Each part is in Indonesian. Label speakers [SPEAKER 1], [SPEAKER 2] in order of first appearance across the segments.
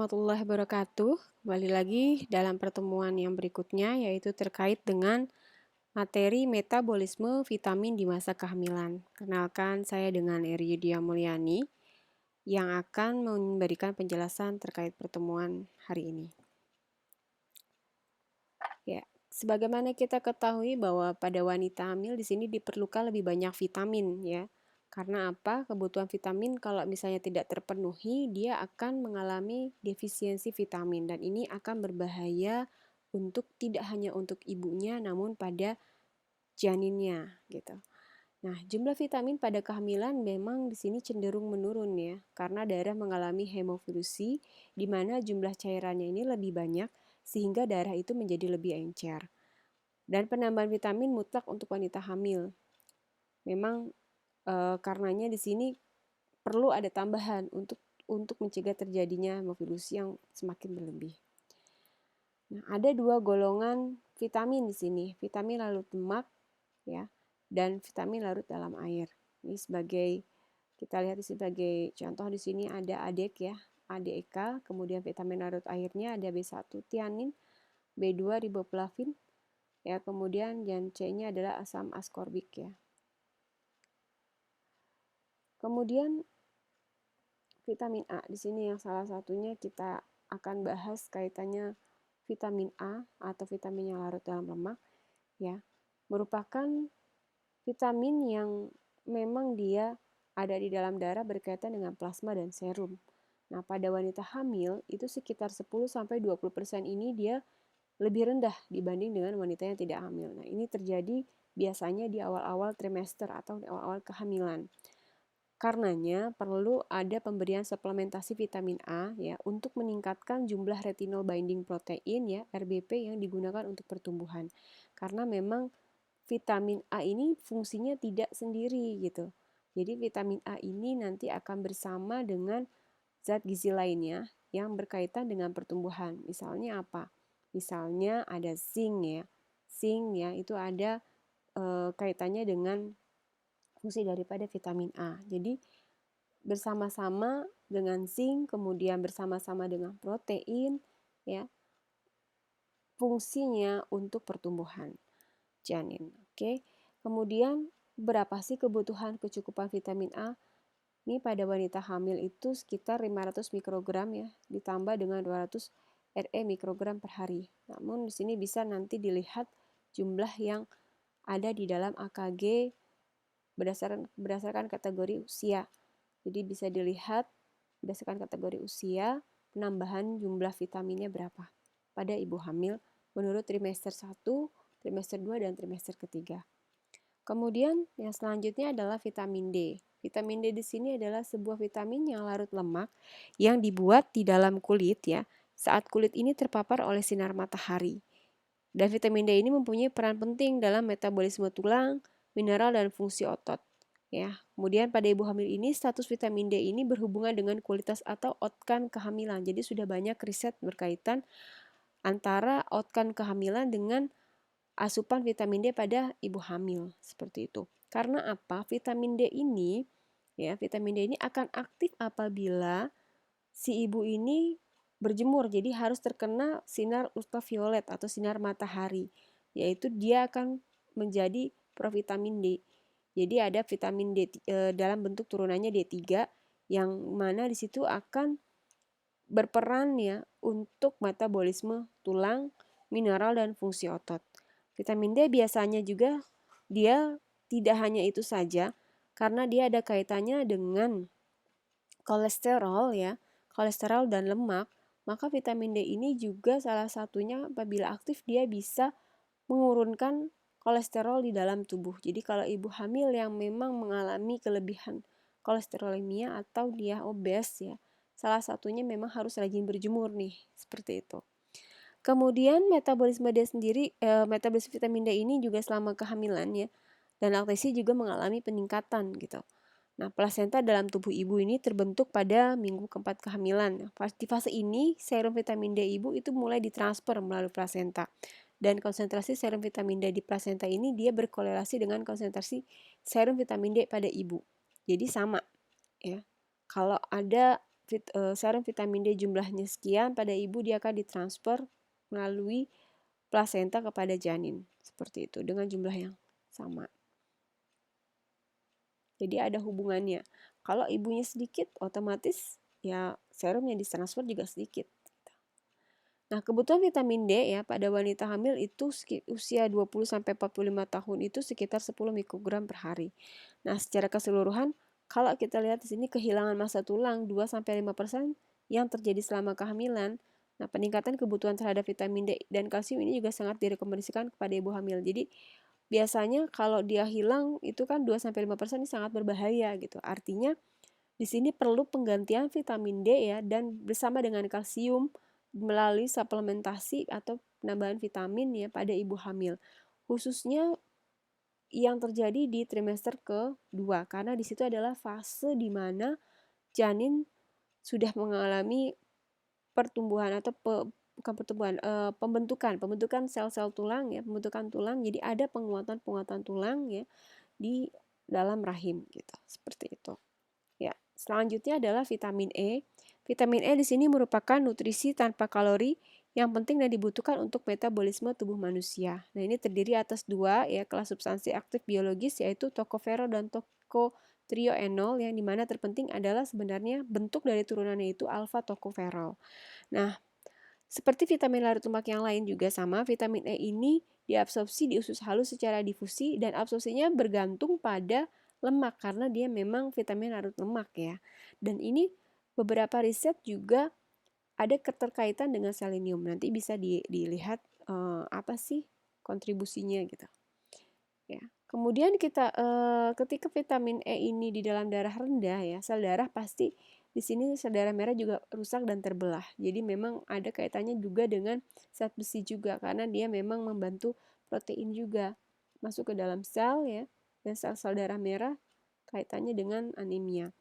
[SPEAKER 1] Warahmatullahi wabarakatuh. Kembali lagi dalam pertemuan yang berikutnya, yaitu terkait dengan materi metabolisme vitamin di masa kehamilan. Kenalkan, saya dengan Eryudia Mulyani yang akan memberikan penjelasan terkait pertemuan hari ini. Ya, sebagaimana kita ketahui bahwa pada wanita hamil di sini diperlukan lebih banyak vitamin ya. Karena apa? Kebutuhan vitamin kalau misalnya tidak terpenuhi, dia akan mengalami defisiensi vitamin dan ini akan berbahaya tidak hanya untuk ibunya namun pada janinnya gitu. Nah, jumlah vitamin pada kehamilan memang di sini cenderung menurun ya, karena darah mengalami hemofilusi di mana jumlah cairannya ini lebih banyak sehingga darah itu menjadi lebih encer. Dan penambahan vitamin mutlak untuk wanita hamil. Memang karenanya di sini perlu ada tambahan untuk mencegah terjadinya hemofilusi yang semakin berlebih. Nah, ada dua golongan vitamin di sini, vitamin larut lemak ya dan vitamin larut dalam air. Ini sebagai kita lihat sebagai contoh di sini ada ADEK ya, ADEK, kemudian vitamin larut airnya ada B1 tianin, B2 riboflavin, ya kemudian yang C-nya adalah asam askorbik ya. Kemudian vitamin A di sini yang salah satunya kita akan bahas kaitannya vitamin A atau vitamin yang larut dalam lemak ya, merupakan vitamin yang memang dia ada di dalam darah berkaitan dengan plasma dan serum. Nah, pada wanita hamil itu sekitar 10-20% ini dia lebih rendah dibanding dengan wanita yang tidak hamil. Nah, ini terjadi biasanya di awal-awal trimester atau di awal-awal kehamilan. Karenanya perlu ada pemberian suplementasi vitamin A ya untuk meningkatkan jumlah retinol binding protein ya RBP yang digunakan untuk pertumbuhan. Karena memang vitamin A ini fungsinya tidak sendiri gitu. Jadi vitamin A ini nanti akan bersama dengan zat gizi lainnya yang berkaitan dengan pertumbuhan. Misalnya apa? Misalnya ada zinc ya. Zinc ya itu ada kaitannya dengan fungsi daripada vitamin A. Jadi bersama-sama dengan zinc, kemudian bersama-sama dengan protein, ya, fungsinya untuk pertumbuhan janin. Oke, kemudian berapa sih kebutuhan kecukupan vitamin A? Ini pada wanita hamil itu sekitar 500 mikrogram ya, ditambah dengan 200 RE mikrogram per hari. Namun di sini bisa nanti dilihat jumlah yang ada di dalam AKG berdasarkan kategori usia. Jadi bisa dilihat berdasarkan kategori usia, penambahan jumlah vitaminnya berapa pada ibu hamil menurut trimester 1, trimester 2, dan trimester ketiga. Kemudian yang selanjutnya adalah vitamin D. Vitamin D di sini adalah sebuah vitamin yang larut lemak yang dibuat di dalam kulit ya, saat kulit ini terpapar oleh sinar matahari. Dan vitamin D ini mempunyai peran penting dalam metabolisme tulang, mineral, dan fungsi otot. Ya, kemudian pada ibu hamil ini status vitamin D ini berhubungan dengan kualitas atau outcome kehamilan. Jadi sudah banyak riset berkaitan antara outcome kehamilan dengan asupan vitamin D pada ibu hamil seperti itu. Karena apa? Vitamin D ini akan aktif apabila si ibu ini berjemur. Jadi harus terkena sinar ultraviolet atau sinar matahari, yaitu dia akan menjadi provitamin D. Jadi ada vitamin D dalam bentuk turunannya D3 yang mana di situ akan berperan ya untuk metabolisme tulang, mineral, dan fungsi otot. Vitamin D biasanya juga dia tidak hanya itu saja karena dia ada kaitannya dengan kolesterol ya, kolesterol dan lemak, maka vitamin D ini juga salah satunya apabila aktif dia bisa mengurunkan kolesterol di dalam tubuh. Jadi kalau ibu hamil yang memang mengalami kelebihan kolesterolemia atau dia obes ya, salah satunya memang harus rajin berjemur nih, seperti itu. Kemudian metabolisme D sendiri, metabolisme vitamin D ini juga selama kehamilan ya, dan laktasi juga mengalami peningkatan gitu. Nah, plasenta dalam tubuh ibu ini terbentuk pada minggu keempat kehamilan. Di fase ini, serum vitamin D ibu itu mulai ditransfer melalui plasenta. Dan konsentrasi serum vitamin D di plasenta ini dia berkorelasi dengan konsentrasi serum vitamin D pada ibu. Jadi sama ya. Kalau ada serum vitamin D jumlahnya sekian, pada ibu dia akan ditransfer melalui plasenta kepada janin. Seperti itu, dengan jumlah yang sama. Jadi ada hubungannya. Kalau ibunya sedikit, otomatis ya serum yang ditransfer juga sedikit. Nah, kebutuhan vitamin D ya pada wanita hamil itu usia 20-45 tahun itu sekitar 10 mikrogram per hari. Nah, secara keseluruhan kalau kita lihat di sini kehilangan massa tulang 2-5% yang terjadi selama kehamilan. Nah, peningkatan kebutuhan terhadap vitamin D dan kalsium ini juga sangat direkomendasikan kepada ibu hamil. Jadi, biasanya kalau dia hilang itu kan 2-5% ini sangat berbahaya gitu. Artinya di sini perlu penggantian vitamin D ya dan bersama dengan kalsium melalui suplementasi atau penambahan vitamin ya pada ibu hamil. Khususnya yang terjadi di trimester kedua karena di situ adalah fase di mana janin sudah mengalami pertumbuhan atau bukan pertumbuhan, pembentukan sel-sel tulang ya, pembentukan tulang. Jadi ada penguatan tulang ya di dalam rahim gitu. Seperti itu. Ya, selanjutnya adalah vitamin E. Vitamin E di sini merupakan nutrisi tanpa kalori yang penting dan dibutuhkan untuk metabolisme tubuh manusia. Nah, ini terdiri atas dua ya kelas substansi aktif biologis yaitu tocopherol dan tocotrienol yang dimana terpenting adalah sebenarnya bentuk dari turunannya itu alfa tocopherol. Nah, seperti vitamin larut lemak yang lain juga sama, vitamin E ini diabsorpsi di usus halus secara difusi dan absorpsinya bergantung pada lemak karena dia memang vitamin larut lemak ya. Dan ini beberapa riset juga ada keterkaitan dengan selenium. Nanti bisa dilihat apa sih kontribusinya gitu. Ya. Kemudian kita ketika vitamin E ini di dalam darah rendah ya, sel darah pasti di sini sel darah merah juga rusak dan terbelah. Jadi memang ada kaitannya juga dengan zat besi juga karena dia memang membantu protein juga masuk ke dalam sel ya dan sel-sel darah merah kaitannya dengan anemia.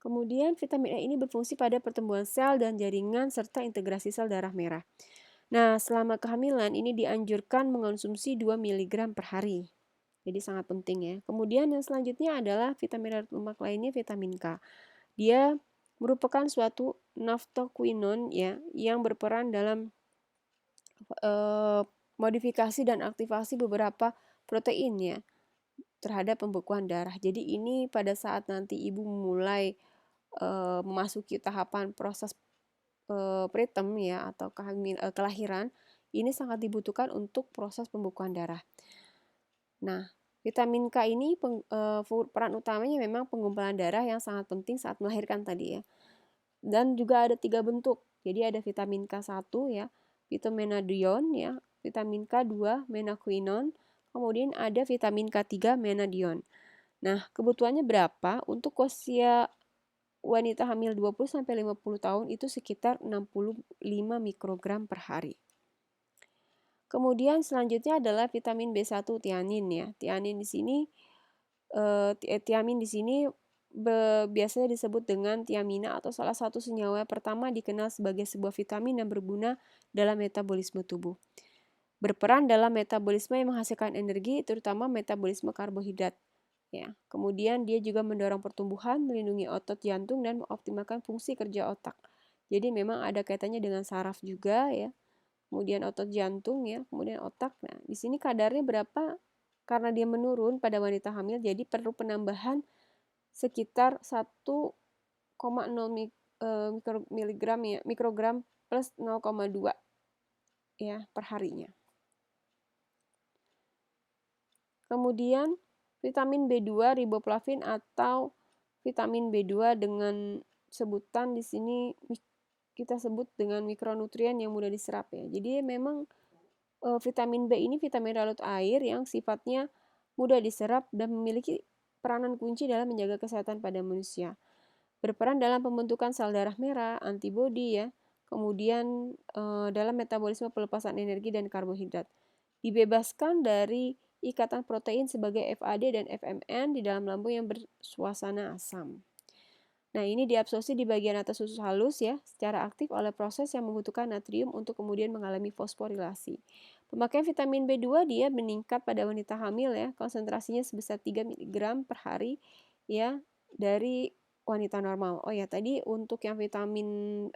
[SPEAKER 1] Kemudian vitamin E ini berfungsi pada pertumbuhan sel dan jaringan serta integrasi sel darah merah. Nah, selama kehamilan ini dianjurkan mengonsumsi 2 mg per hari. Jadi sangat penting ya. Kemudian yang selanjutnya adalah vitamin larut lemak lainnya vitamin K. Dia merupakan suatu naftoquinone ya yang berperan dalam modifikasi dan aktivasi beberapa protein ya terhadap pembekuan darah. Jadi ini pada saat nanti ibu mulai memasuki tahapan proses preterm ya atau kelahiran, ini sangat dibutuhkan untuk proses pembekuan darah. Nah, vitamin K ini peran utamanya memang pengumpulan darah yang sangat penting saat melahirkan tadi ya. Dan juga ada 3 bentuk. Jadi ada vitamin K1 ya, phytomenadione ya, vitamin K2 menaquinone, kemudian ada vitamin K3 menadione. Nah, kebutuhannya berapa? Untuk usia wanita hamil 20-50 tahun itu sekitar 65 mikrogram per hari. Kemudian selanjutnya adalah vitamin B1 tianin ya. Tianin di sini tiamin di sini biasanya disebut dengan tiamina atau salah satu senyawa pertama dikenal sebagai sebuah vitamin yang berguna dalam metabolisme tubuh. Berperan dalam metabolisme yang menghasilkan energi, terutama metabolisme karbohidrat. Ya. Kemudian dia juga mendorong pertumbuhan, melindungi otot jantung dan mengoptimalkan fungsi kerja otak. Jadi memang ada kaitannya dengan saraf juga ya. Kemudian otot jantung ya, kemudian otak. Nah, di sini kadarnya berapa? Karena dia menurun pada wanita hamil, jadi perlu penambahan sekitar 1,0 mikrogram plus 0,2 ya per harinya. Kemudian vitamin B2 riboflavin atau vitamin B2 dengan sebutan di sini kita sebut dengan mikronutrien yang mudah diserap ya. Jadi memang vitamin B ini vitamin larut air yang sifatnya mudah diserap dan memiliki peranan kunci dalam menjaga kesehatan pada manusia. Berperan dalam pembentukan sel darah merah, antibodi ya, kemudian dalam metabolisme pelepasan energi dan karbohidrat. Dibebaskan dari ikatan protein sebagai FAD dan FMN di dalam lambung yang bersuasana asam. Nah, ini diabsorpsi di bagian atas usus halus ya, secara aktif oleh proses yang membutuhkan natrium untuk kemudian mengalami fosforilasi. Pemakaian vitamin B2 dia meningkat pada wanita hamil ya, konsentrasinya sebesar 3 mg per hari ya, dari wanita normal. Oh ya, tadi untuk yang vitamin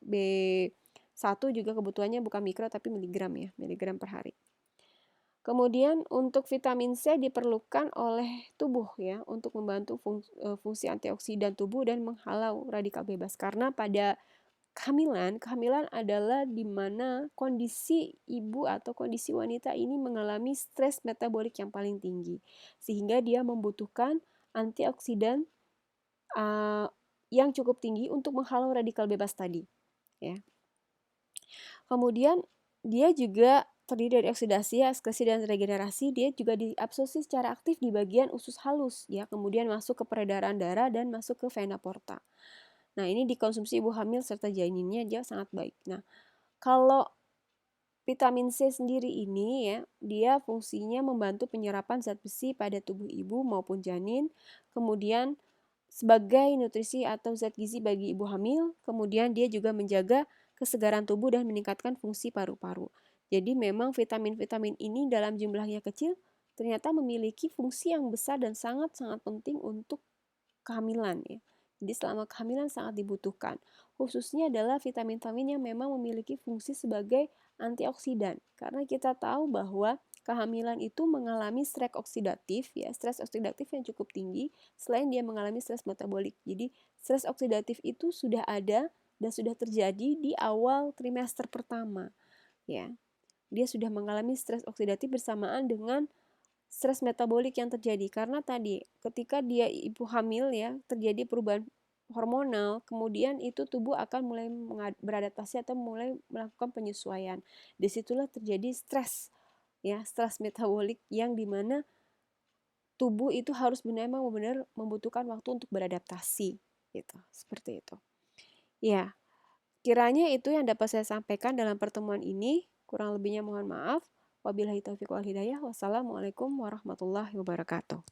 [SPEAKER 1] B1 juga kebutuhannya bukan mikro tapi miligram ya, miligram per hari. Kemudian untuk vitamin C diperlukan oleh tubuh ya untuk membantu fungsi antioksidan tubuh dan menghalau radikal bebas. Karena pada kehamilan adalah di mana kondisi ibu atau kondisi wanita ini mengalami stres metabolik yang paling tinggi. Sehingga dia membutuhkan antioksidan yang cukup tinggi untuk menghalau radikal bebas tadi. Ya. Kemudian dia juga terdiri dari oksidasi, ekskresi, dan regenerasi. Dia juga diabsorpsi secara aktif di bagian usus halus, ya. Kemudian masuk ke peredaran darah dan masuk ke vena porta. Nah, ini dikonsumsi ibu hamil serta janinnya dia sangat baik. Nah, kalau vitamin C sendiri ini ya, dia fungsinya membantu penyerapan zat besi pada tubuh ibu maupun janin, kemudian sebagai nutrisi atau zat gizi bagi ibu hamil, kemudian dia juga menjaga kesegaran tubuh dan meningkatkan fungsi paru-paru. Jadi memang vitamin-vitamin ini dalam jumlahnya kecil ternyata memiliki fungsi yang besar dan sangat-sangat penting untuk kehamilan ya. Jadi selama kehamilan sangat dibutuhkan. Khususnya adalah vitamin-vitamin yang memang memiliki fungsi sebagai antioksidan. Karena kita tahu bahwa kehamilan itu mengalami stres oksidatif ya, stres oksidatif yang cukup tinggi selain dia mengalami stres metabolik. Jadi stres oksidatif itu sudah ada dan sudah terjadi di awal trimester pertama ya. Dia sudah mengalami stres oksidatif bersamaan dengan stres metabolik yang terjadi karena tadi ketika dia ibu hamil ya terjadi perubahan hormonal, kemudian itu tubuh akan mulai beradaptasi atau mulai melakukan penyesuaian. Disitulah terjadi stres ya, stres metabolik yang dimana tubuh itu harus benar-benar membutuhkan waktu untuk beradaptasi gitu, seperti itu. Ya, kiranya itu yang dapat saya sampaikan dalam pertemuan ini. Kurang lebihnya mohon maaf. Wabillahi taufiq wal hidayah. Wassalamualaikum warahmatullahi wabarakatuh.